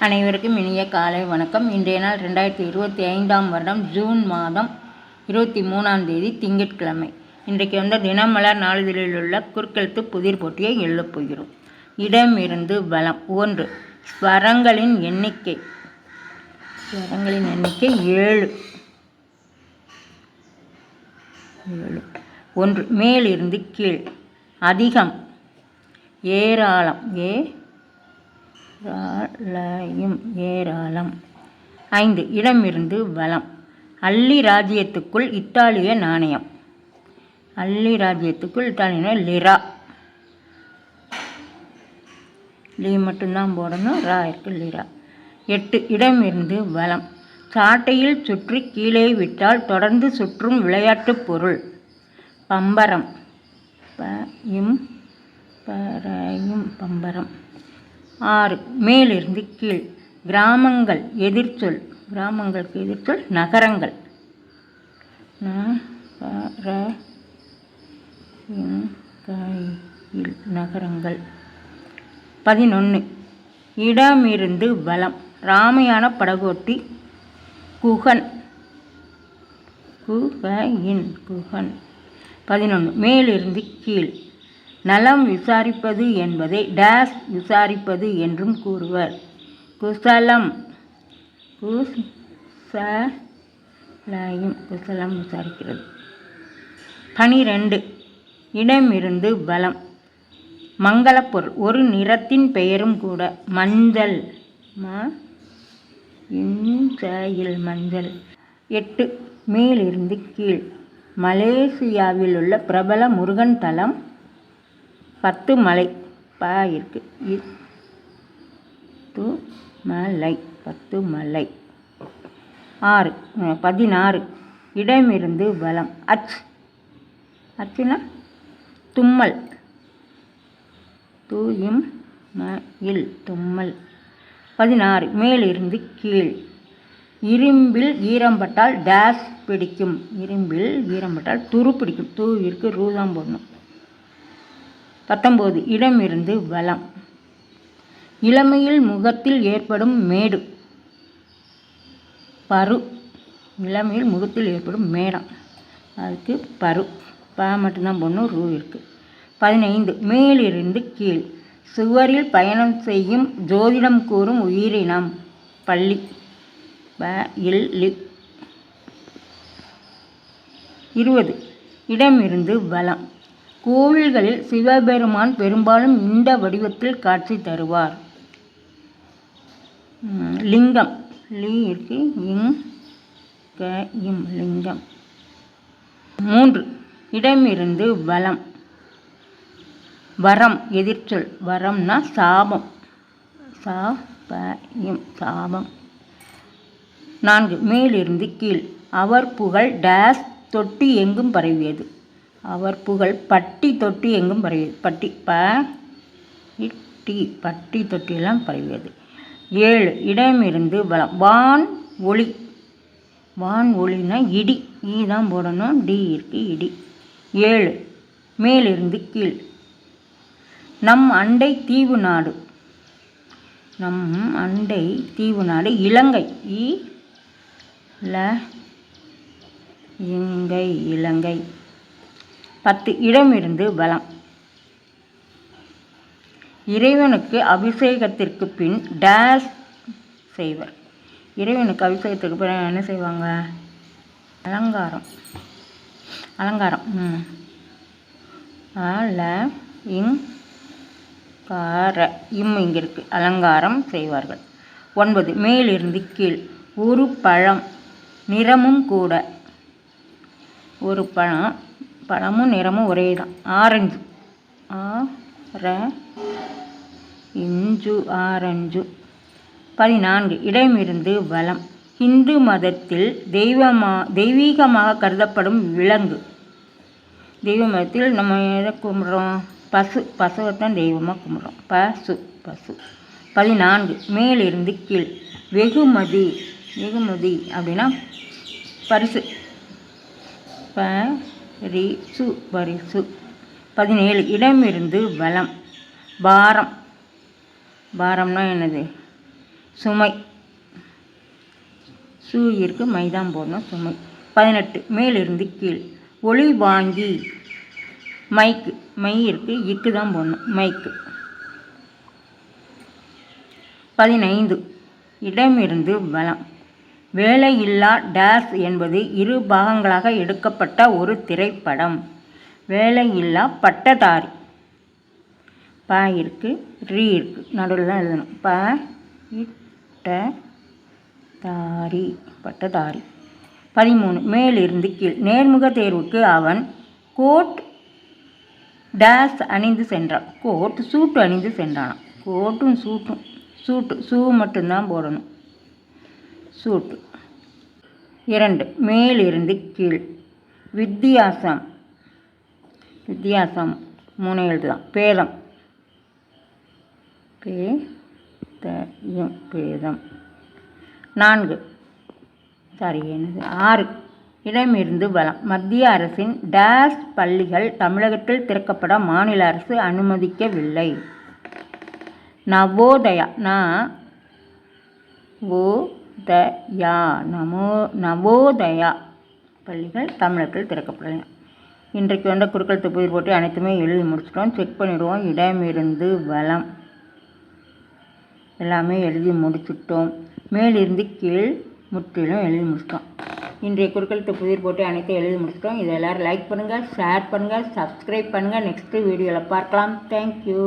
அனைவருக்கும் இனிய காலை வணக்கம். இன்றைய நாள் 2025ஆம் வருடம் ஜூன் மாதம் 23ஆம் தேதி திங்கட்கிழமை. இன்றைக்கு தினமலர் நாளிதழில் உள்ள குறுக்கெழுத்து புதிர் போட்டியை எழுதப் போகிறோம். இடமிருந்து வலம். 1. ஸ்வரங்களின் எண்ணிக்கை 7. 1. மேலிருந்து கீழ். அதிகம், ஏராளம், ஏராளம். 5. இடமிருந்து வலம். அள்ளி ராஜ்யத்துக்குள் இத்தாலிய நாணயம். அள்ளி ராஜ்யத்துக்குள் இத்தாலிய லிரா. லீ மட்டும்தான் போடணும், ரா இருக்கு, லிரா. 8. இடமிருந்து வலம். சாட்டையில் சுற்றி கீழே விட்டால் தொடர்ந்து சுற்றும் விளையாட்டுப் பொருள். பம்பரம். பம்பரம். 6. மேலிருந்து கீழ். கிராமங்கள் எதிர்ச்சொல். கிராமங்களுக்கு எதிர்ச்சொல் நகரங்கள். நகரங்கள். 11. இடமிருந்து வலம். ராமையான படகோட்டி குகன். குகன். 11. மேலிருந்து கீழ். நலம் விசாரிப்பது என்பதை டேஸ் விசாரிப்பது என்றும் கூறுவர். குசலம். குசலம் விசாரிக்கிறது. 12. இடமிருந்து வலம். மங்களப்பொருள், ஒரு நிறத்தின் பெயரும் கூட. மஞ்சள். மஞ்சள். 8. மேலிருந்து கீழ். மலேசியாவில் உள்ள பிரபல முருகன் தலம் 10 மலை. இருக்கு. 10 மலை. 16. இடமிருந்து வலம். அச்சுனா தும்மல். தும்மல். 16. மேலிருந்து கீழ். இரும்பில் ஈரம்பட்டால் டேஸ் பிடிக்கும். இரும்பில் ஈரம்பட்டால் துரு பிடிக்கும். தூ இருக்கு, ரூதான் போடணும். 19. இடமிருந்து வலம். இளமையில் முகத்தில் ஏற்படும் மேடு. பரு. இளமையில் முகத்தில் ஏற்படும் மேடம், அதுக்கு பரு. மட்டும்தான் போடணும், ரூ இருக்கு. 15. மேலிருந்து கீழ். சுவரில் பயணம் செய்யும் ஜோதிடம் கூறும் உயிரினம். பள்ளி. 20. இடமிருந்து வலம். கோவில்களில் சிவபெருமான் பெரும்பாலும் இந்த வடிவத்தில் காட்சி தருவார். லிங்கம். லீ இருக்கு, லிங்கம். 3. இடமிருந்து வலம். வரம் எதிர்ச்சொல். வரம்னா சாபம். சாபம். 4. மேலிருந்து கீழ். அவர் புகழ் டேஸ் தொட்டி எங்கும் பரவியது. அவர் புகழ் பட்டி தொட்டி எங்கும் பரவியது. பட்டி தொட்டியெல்லாம் பரவியது. 7. இடமிருந்து வலம். வான் ஒளி. வான் ஒளினா இடி. தான் போடணும், டி இருக்கு, இடி. 7. மேலிருந்து கீழ். நம் அண்டை தீவு நாடு. நம் அண்டை தீவு நாடு இலங்கை. இலங்கை. 10. இடமிருந்து வலம். இறைவனுக்கு அபிஷேகத்திற்கு பின் டேஸ் செய்வர். இறைவனுக்கு அபிஷேகத்திற்கு பின் என்ன செய்வாங்க? அலங்காரம். இங்கே இருக்கு, அலங்காரம் செய்வார்கள். 9. மேலிருந்து கீழ். ஒரு பழம், நிறமும் கூட. ஒரு பழமும் நிறமும் ஒரே தான். ஆரஞ்சு. ஆரஞ்சு. 14. இடமிருந்து வலம். இந்து மதத்தில் தெய்வீகமாக கருதப்படும் விலங்கு. தெய்வ மதத்தில் நம்ம எதை கும்பிட்றோம்? பசுவைத்தான் தெய்வமாக கும்பிட்றோம். பசு. 14. மேலிருந்து கீழ். வெகுமதி. அப்படின்னா பரிசு. பரிசு. 17. இடமிருந்து வலம். பாரம். பாரம்னா என்னது? சுமை, சூ இருக்கு, மைதான் போடணும், சுமை. 18 மேலிருந்து கீழ். ஒளி வாங்கி, மைக்கு, மை இருக்கு, இக்கு தான் போடணும், மைக்கு. 15 இடமிருந்து வலம். வேலையில்லா டேஸ் என்பது 2 பாகங்களாக எடுக்கப்பட்ட ஒரு திரைப்படம். வேலையில்லா பட்டதாரி. ப இருக்கு, ரீ இருக்கு, நடுவில் தான் எழுதணும். தாரி, பட்டதாரி. 13 மேலிருந்து கீழ். நேர்முக தேர்வுக்கு அவன் கோட் டேஸ் அணிந்து சென்றான். கோட் சூட்டு அணிந்து சென்றானான். கோட்டும் சூட்டும், சூட்டு, சூ மட்டும்தான் போடணும், சூட்டு. 2 மேலிருந்து கீழ். வித்தியாசம், வித்தியாசம் 3 எழுதலாம். பேதம், பேதம். 4 6 இடமிருந்து வலம். மத்திய அரசின் டேஸ் பள்ளிகள் தமிழகத்தில் திறக்கப்பட மாநில அரசு அனுமதிக்கவில்லை. நவோதயா, நவோதயா பள்ளிகள் தமிழகத்தில் திறக்கப்படலை. இன்றைக்கு வந்த குறுக்கெழுத்து புதிர் போட்டு அனைத்துமே எழுதி முடிச்சிட்டோம். செக் பண்ணிடுவோம். இடமிருந்து வலம் எல்லாமே எழுதி முடிச்சுட்டோம். மேலிருந்து கீழ் முற்றிலும் எழுதி முடிச்சிட்டோம். இன்றைய குறுக்கெழுத்து புதிர் போட்டு அனைத்தையும் எழுதி முடிச்சிட்டோம். இதை எல்லோரும் லைக் பண்ணுங்கள், ஷேர் பண்ணுங்கள், சப்ஸ்கிரைப் பண்ணுங்கள். நெக்ஸ்ட்டு வீடியோவில் பார்க்கலாம். தேங்க்யூ.